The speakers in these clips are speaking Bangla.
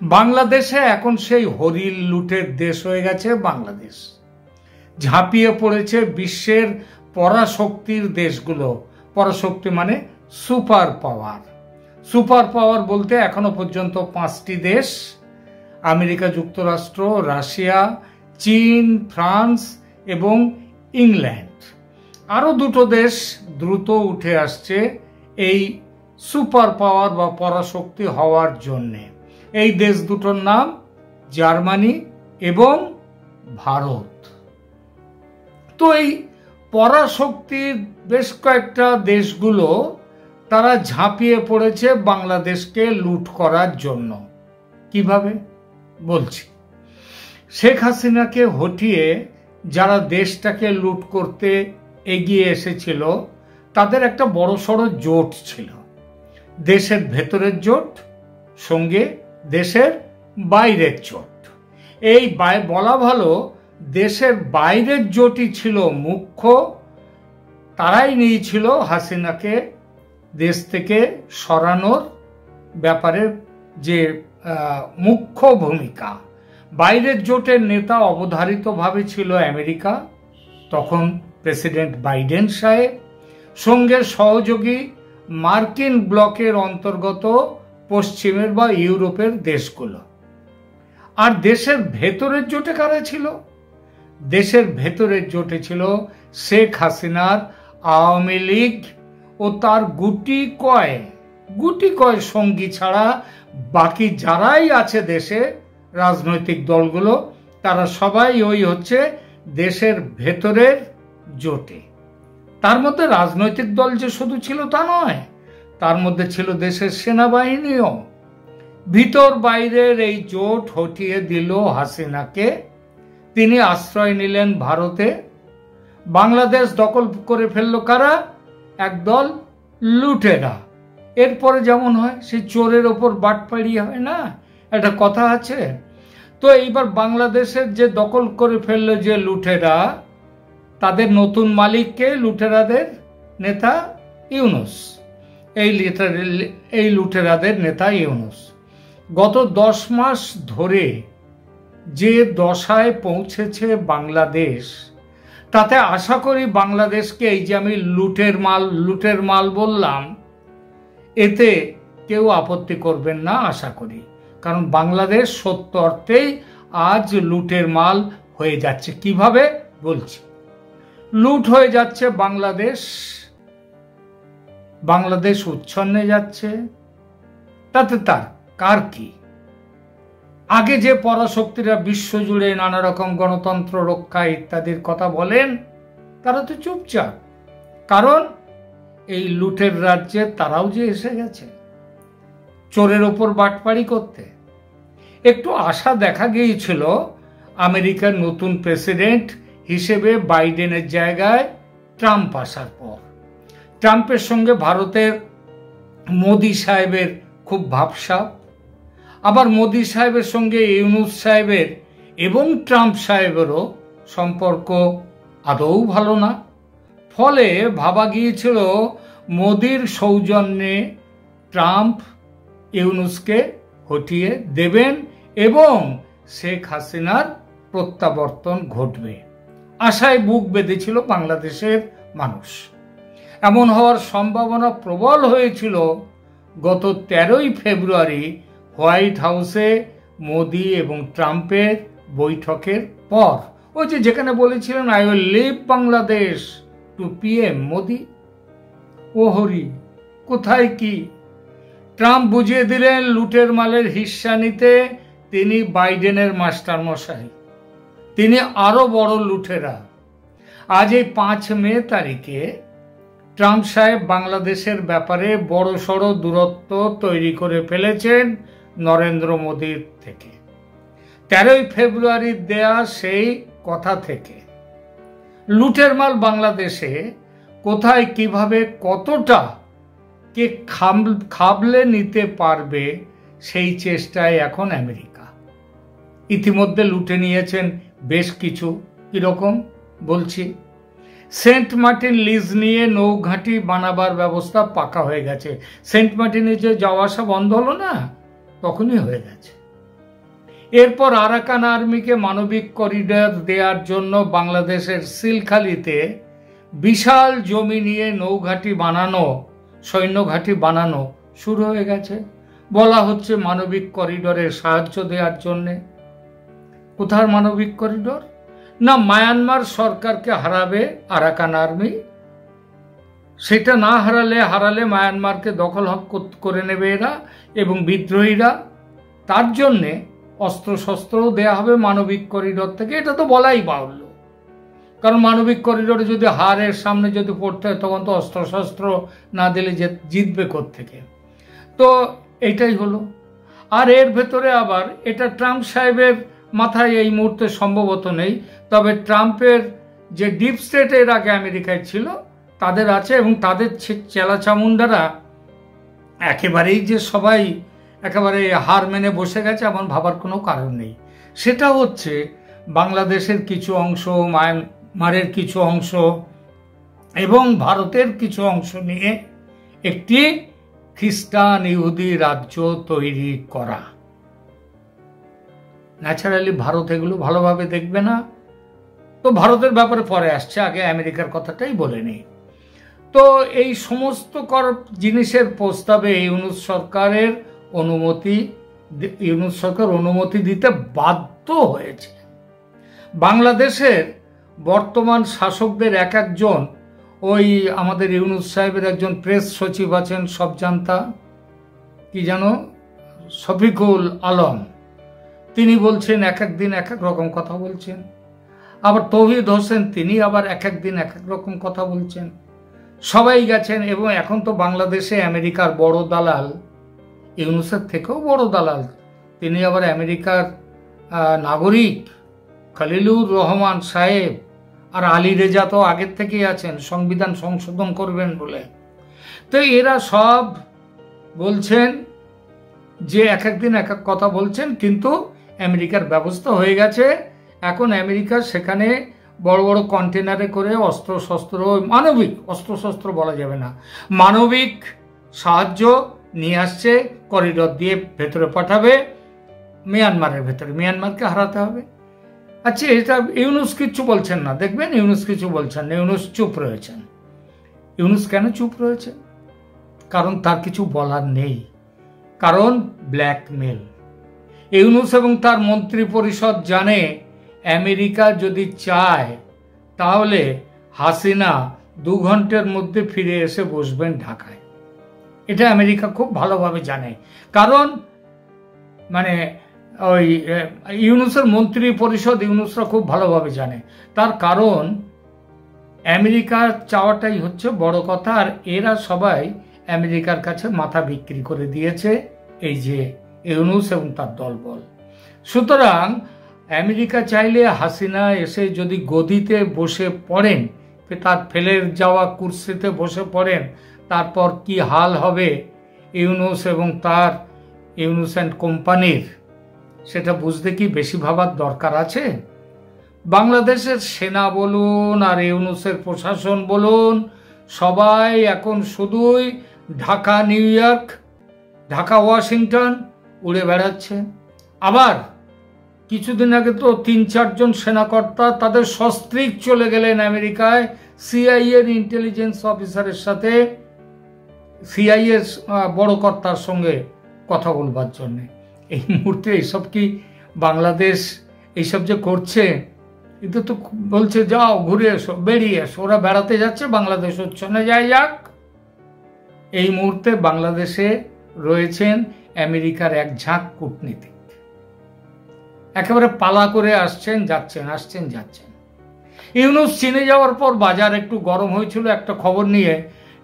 বাংলাদেশে এখন সেই হরিণ লুটের দেশ হয়ে গেছে বাংলাদেশ। ঝাঁপিয়ে পড়েছে বিশ্বের পরাশক্তির দেশগুলো। পরাশক্তি মানে সুপার পাওয়ার। সুপার পাওয়ার বলতে এখনো পর্যন্ত 5টি দেশ: আমেরিকা যুক্তরাষ্ট্র, রাশিয়া, চীন, ফ্রান্স এবং ইংল্যান্ড। আরো 2টো দেশ দ্রুত উঠে আসছে এই সুপার পাওয়ার বা পরাশক্তি হওয়ার জন্যে। এই দেশ দুটোর নাম জার্মানি এবং ভারত। তো এই পরাশক্তির বেশ কয়েকটা দেশগুলো তারা ঝাঁপিয়ে পড়েছে বাংলাদেশকে লুট করার জন্য। কিভাবে বলছি। শেখ হাসিনাকে হটিয়ে যারা দেশটাকে লুট করতে এগিয়ে এসেছিল তাদের একটা বড়সড় জোট ছিল। দেশের ভেতরের জোট সঙ্গে দেশের বাইরের জোট। এই বলা ভালো দেশের বাইরের জোটই ছিল মুখ্য। তারাই নিয়েছিল হাসিনাকে দেশ থেকে সরানোর ব্যাপারে যে মুখ্য ভূমিকা। বাইরের জোটের নেতা অবধারিতভাবে ছিল আমেরিকা, তখন প্রেসিডেন্ট বাইডেন সাহেব, সঙ্গে সহযোগী মার্কিন ব্লকের অন্তর্গত পশ্চিমের বা ইউরোপের দেশগুলো। আর দেশের ভেতরের জোটে কারা ছিল? দেশের ভেতরের জোটে ছিল শেখ হাসিনার আওয়ামী লীগ ও তার গুটি কয় সঙ্গী ছাড়া বাকি যারাই আছে দেশে রাজনৈতিক দলগুলো, তারা সবাই ওই হচ্ছে দেশের ভেতরের জোটে। তার মধ্যে রাজনৈতিক দল যে শুধু ছিল তা নয়, তার মধ্যে ছিল দেশের সেনাবাহিনীও। ভিতর বাইরের এই জোট হটিয়ে দিল হাসিনাকে। তিনি আশ্রয় নিলেন ভারতে। বাংলাদেশ দখল করে ফেলল কারা? একদল লুটেরা। এরপরে যেমন হয় সেই চোরের ওপর বাটপাড়ি হয় না, একটা কথা আছে। তো এইবার বাংলাদেশের যে দখল করে ফেললো যে লুটেরা, তাদের নতুন মালিককে লুটেরাদের নেতা ইউনূস। এই লুটেরাদের নেতা ইউনূস গত 10 মাস ধরে যে দশায় পৌঁছেছে বাংলাদেশ, তাতে আশা করি বাংলাদেশকে, এই যে আমি লুটের মাল বললাম, এতে কেউ আপত্তি করবেন না আশা করি। কারণ বাংলাদেশ সত্য অর্থেই আজ লুটের মাল হয়ে যাচ্ছে। কিভাবে বলছি। লুট হয়ে যাচ্ছে বাংলাদেশ উচ্ছন্নে যাচ্ছে। তাতে কার কি? আগে যে পরাশক্তিরা বিশ্বজুড়ে নানা রকম গণতন্ত্র রক্ষা ইত্যাদির কথা বলেন, তারা তো চুপচাপ। কারণ এই লুটের রাজ্যে তারাও যে এসে গেছে চোরের ওপর বাটপাড়ি করতে। একটু আশা দেখা গিয়েছিল আমেরিকার নতুন প্রেসিডেন্ট হিসেবে বাইডেনের জায়গায় ট্রাম্প আসার পর। ট্রাম্পের সঙ্গে ভারতের মোদি সাহেবের খুব ভাবসাব, আবার মোদি সাহেবের সঙ্গে ইউনূস সাহেবের এবং ট্রাম্প সাহেবেরও সম্পর্ক আদৌ ভালো না। ফলে ভাবা গিয়েছিল মোদির সৌজন্যে ট্রাম্প ইউনূসকে হটিয়ে দেবেন এবং শেখ হাসিনার প্রত্যাবর্তন ঘটবে। আশায় বুক বেঁধেছিল বাংলাদেশের মানুষ। এমন হওয়ার সম্ভাবনা প্রবল হয়েছিল গত 13ই ফেব্রুয়ারি হোয়াইট হাউসে মোদি এবং ট্রাম্পের বৈঠকের পর। ওই যেখানে বলেছিলেন I will leave Bangladesh to PM Modi. ও হরি, কোথায় কি? ট্রাম্প বুঝিয়ে দিলেন লুটের মালের হিস্সা নিতে তিনি বাইডেনের মাস্টার মশাই, তিনি আরো বড় লুটেরা। আজ এই 5 মে তারিখে ট্রাম্প সাহেব বাংলাদেশের ব্যাপারে বড় সড় দূরত্ব তৈরি করে ফেলেছেন নরেন্দ্র মোদীর থেকে। 13ই ফেব্রুয়ারি দেয়া সেই কথা থেকে লুটের মাল বাংলাদেশে কোথায় কিভাবে কতটা কে খাবলে নিতে পারবে সেই চেষ্টায় এখন আমেরিকা। ইতিমধ্যে লুটে নিয়েছেন বেশ কিছু। কিরকম বলছি। সেন্ট মার্টিন লিজ নিয়ে নৌঘাঁটি বানাবার ব্যবস্থা পাকা হয়ে গেছে। সেন্ট মার্টিনে যে যাওয়া আসা বন্ধ হলো না, তখনই হয়ে গেছে। এরপর আরাকান আর্মিকে মানবিক করিডর দেওয়ার জন্য বাংলাদেশের সিলখালিতে বিশাল জমি নিয়ে নৌঘাঁটি বানানো, সৈন্যঘাঁটি বানানো শুরু হয়ে গেছে। বলা হচ্ছে মানবিক করিডরের সাহায্য দেওয়ার জন্যে। কোথার মানবিক করিডর? না, মায়ানমার সরকারকে হারাবে আরাকান আর্মি। সেটা না হারালে মায়ানমারকে দখল করে নেবে এরা এবং বিদ্রোহীরা। তার জন্যে অস্ত্রশস্ত্রও দেয়া হবে মানবিক করিডর থেকে। এটা তো বলাই বাহুল্য, কারণ মানবিক করিডরে যদি হারের সামনে যদি পড়তে হয় তখন তো অস্ত্রশস্ত্র না দিলে জিতবে কোত্থেকে। তো এইটাই হলো। আর এর ভেতরে আবার এটা ট্রাম্প সাহেবের মাথায় এই মুহূর্তে সম্ভবত নেই, তবে ট্রাম্পের যে ডিপ স্টেট এর আগে আমেরিকায় ছিল তাদের আছে, এবং তাদের চেলাচামুন্ডারা একেবারেই যে সবাই একেবারে হার মেনে বসে গেছে এমন ভাবার কোনো কারণ নেই। সেটা হচ্ছে বাংলাদেশের কিছু অংশ, মায়ানমারের কিছু অংশ এবং ভারতের কিছু অংশ নিয়ে একটি খ্রিস্টান ইহুদি রাজ্য তৈরি করা। ন্যাচারালি ভারত এগুলো ভালোভাবে দেখবে না, তো ভারতের ব্যাপারে পরে আসছে, আগে আমেরিকার কথাটাই বলে নেই। তো এই সমস্ত জিনিসের প্রস্তাবে ইউনূস সরকার অনুমতি দিতে বাধ্য হয়েছে। বাংলাদেশের বর্তমান শাসকদের এক একজন, ওই আমাদের ইউনূস সাহেবের একজন প্রেস সচিব আছেন সবজান্তা, কি যেন শফিকুল আলম, তিনি বলছেন এক একদিন এক এক রকম কথা বলছেন। আবার তৌহিদ হোসেন, তিনি আবার এক একদিন এক এক রকম কথা বলছেন। সবাই গেছেন, এবং এখন তো বাংলাদেশে আমেরিকার বড় দালাল, ইউনূসের থেকেও বড় দালাল, তিনি আবার আমেরিকার নাগরিক খলিলুর রহমান সাহেব। আর আলী রেজা তো আগের থেকেই আছেন সংবিধান সংশোধন করবেন বলে। তো এরা সব বলছেন যে এক একদিন এক এক কথা বলছেন, কিন্তু আমেরিকার ব্যবস্থা হয়ে গেছে। এখন আমেরিকা সেখানে বড় বড় কন্টেনারে করে অস্ত্রশস্ত্র, মানবিক অস্ত্রশস্ত্র বলা যাবে না, মানবিক সাহায্য নিয়ে আসছে, করিডর দিয়ে ভেতরে পাঠাবে মিয়ানমারের ভেতরে। মিয়ানমারকে হারাতে হবে। আচ্ছা, এটা ইউনূস কিচ্ছু বলছেন না, দেখবেন ইউনূস কিছু বলছেন না, ইউনূস চুপ রয়েছেন। ইউনূস কেন চুপ রয়েছেন? কারণ তার কিছু বলার নেই, কারণ ব্ল্যাকমেল। ইউনূস এবং তার মন্ত্রী পরিষদ জানে আমেরিকা যদি চায় তাহলে হাসিনা 2 ঘন্টার মধ্যে ফিরে এসে বসবেন ঢাকায়। এটা আমেরিকা খুব ভালোভাবে জানে, কারণ মানে ওই ইউনূসের মন্ত্রী পরিষদ, ইউনূসরা খুব ভালোভাবে জানে। তার কারণ আমেরিকার চাওয়াটাই হচ্ছে বড় কথা, আর এরা সবাই আমেরিকার কাছে মাথা বিক্রি করে দিয়েছে, এই যে ইউনূস এবং তার দলবল। সুতরাং আমেরিকা চাইলে হাসিনা এসে যদি গদিতে বসে পড়েন, তার ফেলে যাওয়া কুর্সিতে বসে পড়েন, তারপর কি হাল হবে ইউনূস এবং তার ইউনূস অ্যান্ড কোম্পানির, সেটা বুঝতে কি বেশি ভাবার দরকার আছে? বাংলাদেশের সেনা বলুন আর ইউনূসের প্রশাসন বলুন, সবাই এখন শুধুই Dhaka new York, Dhaka Washington উড়ে বেড়াচ্ছে। আবার কিছুদিন আগে তো 3-4 জন সেনাকর্তা তাদের সস্ত্রীক চলে গেলেন আমেরিকায় সিআইএ এর ইন্টেলিজেন্স অফিসারের সাথে, সিআইএ বড় কর্তার সঙ্গে কথা বলবার জন্য। এই মুহূর্তে এইসব কি বাংলাদেশ এইসব যে করছে, এটা তো বলছে যাও ঘুরে এসো, বেরিয়ে এসো। ওরা বেড়াতে যাচ্ছে, বাংলাদেশ উচ্ছনে যায় যাক। এই মুহূর্তে বাংলাদেশে রয়েছেন আমেরিকার এক ঝাঁক কূটনীতিক, একেবারে পালা করে আসছেন যাচ্ছেন, আসছেন যাচ্ছেন। ইউনূস চীনে যাওয়ার পর বাজার একটু গরম হয়েছিল একটা খবর নিয়ে,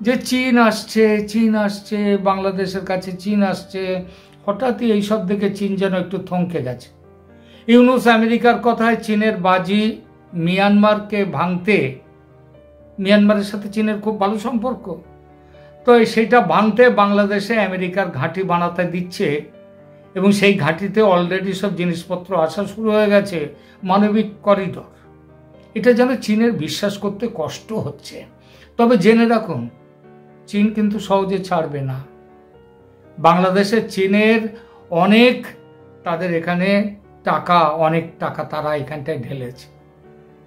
যে চীন আসছে বাংলাদেশের কাছে, চীন আসছে। হঠাৎই এইসব দেখে চীন যেন একটু থমকে গেছে। ইউনূস আমেরিকার কথায় চীনের বাজি মিয়ানমারকে ভাঙতে, মিয়ানমারের সাথে চীনের খুব ভালো সম্পর্ক, তো সেটা ভাঙতে বাংলাদেশে আমেরিকার ঘাঁটি বানাতে দিচ্ছে, এবং সেই ঘাঁটিতে অলরেডি সব জিনিসপত্র আসা শুরু হয়ে গেছে, মানবিক করিডর। এটা যেন চীনের বিশ্বাস করতে কষ্ট হচ্ছে। তবে জেনে রাখুন, চীন কিন্তু সহজে ছাড়বে না। বাংলাদেশে চীনের অনেক তাদের এখানে টাকা, অনেক টাকা তারা এখানটায় ঢেলেছে।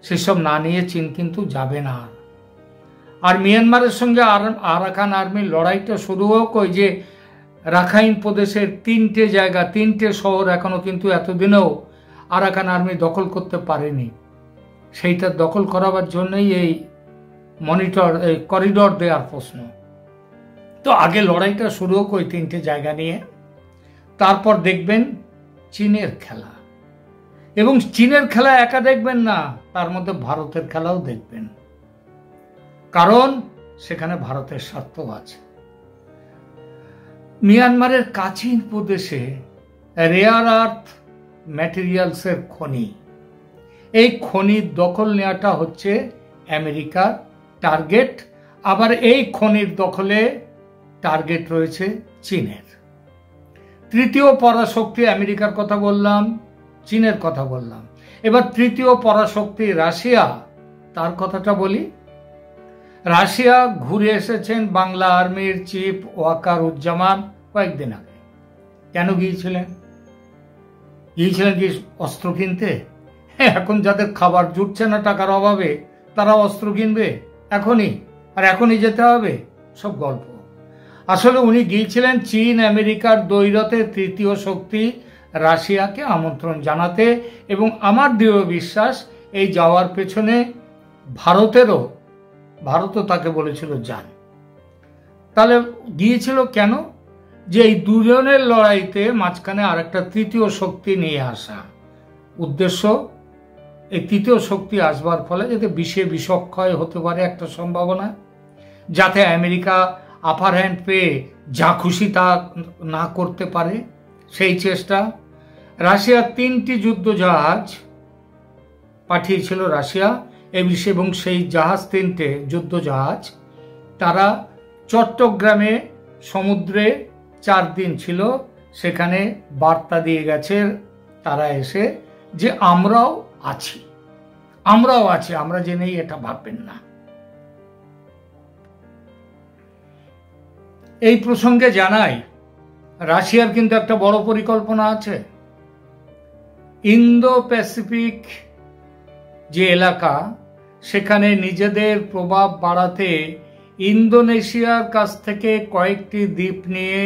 সেসব না নিয়ে চীন কিন্তু যাবে না। আর মিয়ানমারের সঙ্গে আরাকান আর্মির লড়াইটা শুরু হোক, ওই যে রাখাইন প্রদেশের 3টে জায়গা, 3টে শহর এখনো কিন্তু এতদিনেও আরাকান আর্মি দখল করতে পারেনি। সেইটা দখল করাবার জন্যই এই করিডর দেওয়ার প্রশ্ন। তো আগে লড়াইটা শুরু হোক ওই 3টে জায়গা নিয়ে, তারপর দেখবেন চীনের খেলা। এবং চীনের খেলা একা দেখবেন না, তার মধ্যে ভারতের খেলাও দেখবেন, কারণ সেখানে ভারতের স্বার্থ আছে। মিয়ানমারের কাচিন প্রদেশে রেয়ার আর্থ ম্যাটেরিয়ালসের খনি, এই খনির দখল নেওয়াটা হচ্ছে আমেরিকার টার্গেট। আবার এই খনির দখলে টার্গেট রয়েছে চীনের। তৃতীয় পরাশক্তি, আমেরিকার কথা বললাম, চীনের কথা বললাম, এবার তৃতীয় পরাশক্তি রাশিয়া, তার কথাটা বলি। রাশিয়া ঘুরে এসেছেন বাংলা আর্মির চিফ ওয়াকার উজ্জামান কয়েকদিন আগে। কেন গিয়েছিলেন? গিয়েছিলেন কি অস্ত্র কিনতে? এখন যাদের খাবার জুটছে না টাকার অভাবে, তারা অস্ত্র কিনবে এখনই, আর এখনই যেতে হবে? সব গল্প। আসলে উনি গিয়েছিলেন চীন আমেরিকার দ্বৈরথে তৃতীয় শক্তি রাশিয়াকে আমন্ত্রণ জানাতে। এবং আমার দৃঢ় বিশ্বাস এই যাওয়ার পেছনে ভারতও তাকে বলেছিল যান। তাহলে গিয়েছিল কেন? যে এই দুজনের লড়াইতে মাঝখানে আরেকটা তৃতীয় শক্তি নিয়ে আসা উদ্দেশ্য। এই তৃতীয় শক্তি আসবার ফলে যাতে বিষক্ষয় হতে পারে একটা সম্ভাবনা, যাতে আমেরিকা আপার হ্যান্ড পেয়ে যা খুশি তা না করতে পারে, সেই চেষ্টা। রাশিয়ার 3টি যুদ্ধ জাহাজ পাঠিয়েছিল রাশিয়া, এবং সেই জাহাজ 3টে যুদ্ধ জাহাজ তারা চট্টগ্রামে সমুদ্রে 4 দিন ছিল, সেখানে বার্তা দিয়ে গেছে তারা এসে যে আমরাও আছি, আমরা যে নেই এটা ভাববেন না। এই প্রসঙ্গে জানাই, রাশিয়ার কিন্তু একটা বড় পরিকল্পনা আছে। ইন্দো প্যাসিফিক যে এলাকা, সেখানে নিজেদের প্রভাব বাড়াতে ইন্দোনেশিয়ার কাছ থেকে কয়েকটি দ্বীপ নিয়ে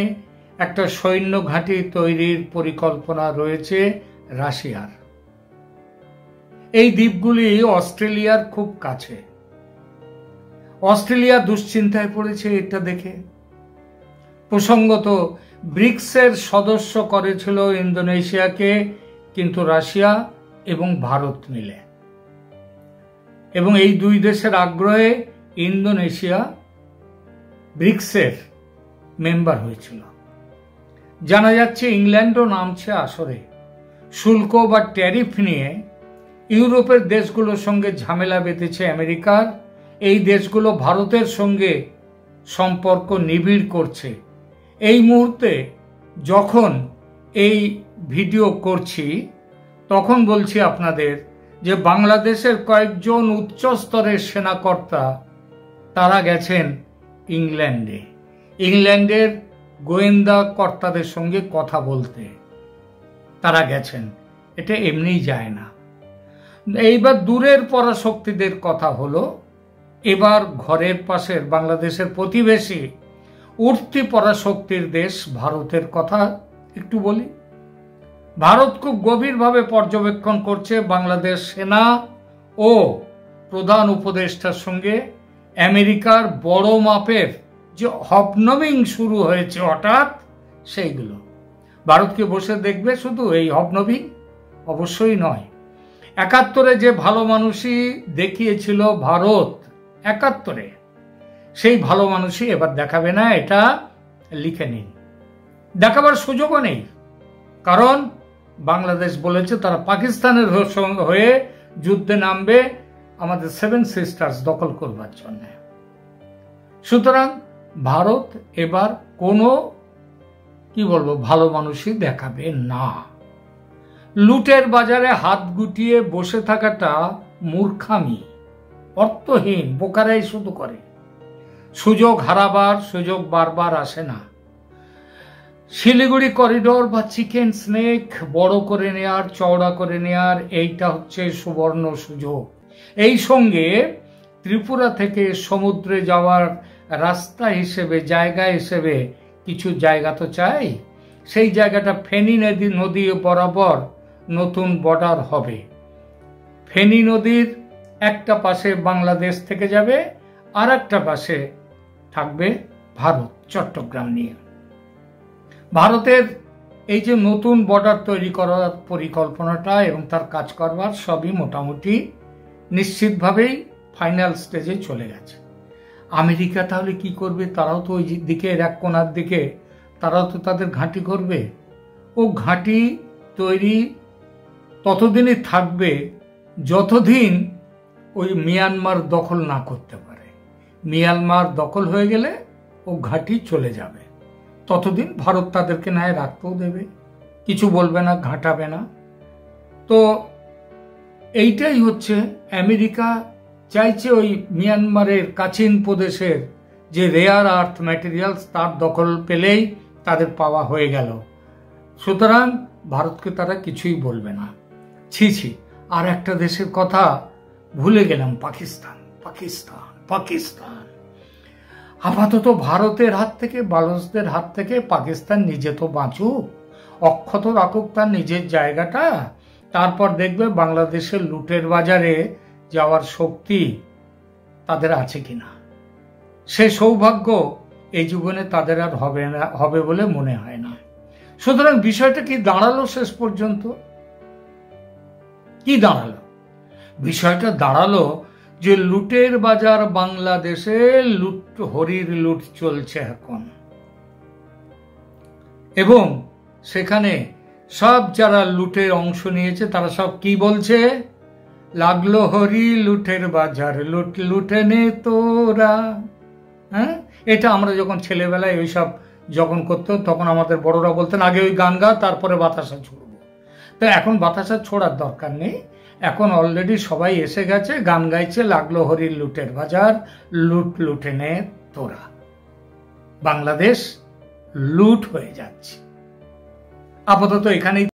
একটা সৈন্য ঘাঁটি তৈরির পরিকল্পনা রয়েছে রাশিয়ার। এই দ্বীপগুলি অস্ট্রেলিয়ার খুব কাছে। অস্ট্রেলিয়া দুশ্চিন্তায় পড়েছে এটা দেখে। প্রসঙ্গত ব্রিক্সের সদস্য করেছিল ইন্দোনেশিয়াকে, কিন্তু রাশিয়া এবং ভারত মিলে। এবং এই দুই দেশের আগ্রহে ইন্দোনেশিয়া ব্রিক্সের মেম্বার হয়েছিল। জানা যাচ্ছে ইংল্যান্ডও নামছে আসরে। শুল্ক বা ট্যারিফ নিয়ে ইউরোপের দেশগুলোর সঙ্গে ঝামেলা বেঁধেছে আমেরিকার। এই দেশগুলো ভারতের সঙ্গে সম্পর্ক নিবিড় করছে। এই মুহূর্তে যখন এই ভিডিও করছি, তখন বলছি আপনাদের যে বাংলাদেশের কয়েকজন উচ্চ স্তরের সেনাকর্তা তারা গেছেন ইংল্যান্ডের গোয়েন্দা কর্তাদের সঙ্গে কথা বলতে তারা গেছেন। এটা এমনিই যায় না। এইবার দূরের পরাশক্তিদের কথা হলো, এবার ঘরের পাশের বাংলাদেশের প্রতিবেশী উঠতি পরাশক্তির দেশ ভারতের কথা একটু বলি। ভারত খুব গভীরভাবে পর্যবেক্ষণ করছে বাংলাদেশ সেনা ও প্রধান উপদেষ্টার সঙ্গে আমেরিকার বড় মাপের যে হবনমিং শুরু হয়েছে হঠাৎ, সেইগুলো। ভারতকে বসে দেখবে শুধু এই হবনমিং? অবশ্যই নয়। 71-এ যে ভালো মানুষই দেখিয়েছিল ভারত 71-এ, সেই ভালো মানুষই এবার দেখাবে না, এটা লিখে নিন। দেখাবার সুযোগও নেই, কারণ বাংলাদেশ বলেছে তারা পাকিস্তানের হয়ে যুদ্ধে নামবে আমাদের 7 সিস্টার্স দখল করবার জন্য। সুতরাং ভারত এবার কোনো ভালো মানুষই দেখাবে না। লুটের বাজারে হাত গুটিয়ে বসে থাকাটা মূর্খামি, অর্থহীন, বোকারাই শুধু করে। সুযোগ হারাবার সুযোগ বারবার আসে না। শিলিগুড়ি করিডোর বা চিকেন স্নেক বড় করে নেয়ার, চওড়া করে নেয়ার, এইটা হচ্ছে সুবর্ণ সুযোগ। এই সঙ্গে ত্রিপুরা থেকে সমুদ্রে যাওয়ার রাস্তা হিসেবে, জায়গা হিসেবে কিছু জায়গা তো চাই। সেই জায়গাটা ফেনী নদী বরাবর নতুন বর্ডার হবে। ফেনী নদীর একটা পাশে বাংলাদেশ থেকে যাবে, আর একটা পাশে থাকবে ভারত, চট্টগ্রাম নিয়ে। ভারতের এই যে নতুন বর্ডার তৈরি করার পরিকল্পনাটা এবং তার কাজ করবার সবই মোটামুটি নিশ্চিতভাবেই ফাইনাল স্টেজে চলে গেছে। আমেরিকা তাহলে কি করবে? তারাও তো ওই দিকে, এক কোণার দিকে তারাও তো তাদের ঘাঁটি করবে। ও ঘাঁটি তৈরি ততদিনই থাকবে যতদিন ওই মিয়ানমার দখল না করতে পারে। মিয়ানমার দখল হয়ে গেলে ও ঘাঁটি চলে যাবে। ততদিন ভারত তাদেরকে নায় রাখতেও দেবে, কিছু বলবে না, ঘাঁটাবে না। তো এইটাই হচ্ছে আমেরিকা চাইছে, ওই মিয়ানমারের কাচিন প্রদেশের যে রেয়ার আর্থ ম্যাটেরিয়ালস তার দখল পেলেই তাদের পাওয়া হয়ে গেল। সুতরাং ভারতকে তারা কিছুই বলবে না। ছি, আর একটা দেশের কথা ভুলে গেলাম, পাকিস্তান। পাকিস্তান পাকিস্তান আপাতত ভারতের হাত থেকে, বালসদের হাত থেকে পাকিস্তান নিজে তো বাঁচুক, অক্ষত রাখুক তার নিজের জায়গাটা। তারপর দেখবে বাংলাদেশের লুটের বাজারে যাওয়ার শক্তি তাদের আছে কিনা। সে সৌভাগ্য এই জীবনে তাদের আর হবে বলে মনে হয় না। সুতরাং বিষয়টা কি দাঁড়ালো শেষ পর্যন্ত? কি দাঁড়ালো? বিষয়টা দাঁড়ালো যে লুটের বাজার বাংলাদেশে, হরির লুট চলছে এখন, এবং সেখানে সব যারা লুটের অংশ নিয়েছে তারা সব কি বলছে? লাগলো হরি লুটের বাজার, লুটে নে তোরা। হ্যাঁ, এটা আমরা যখন ছেলেবেলায় ওইসব যখন করতো তখন আমাদের বড়রা বলতেন আগে ওই গান গা, তারপরে বাতাসা ছুড়বো। তো এখন বাতাসা ছোড়ার দরকার নেই, এখন অলরেডি সবাই এসে গেছে, গান গাইছে, লাগলো হরির লুটের বাজার, লুটে নে তোরা। বাংলাদেশ লুট হয়ে যাচ্ছে। আপাতত এখানেই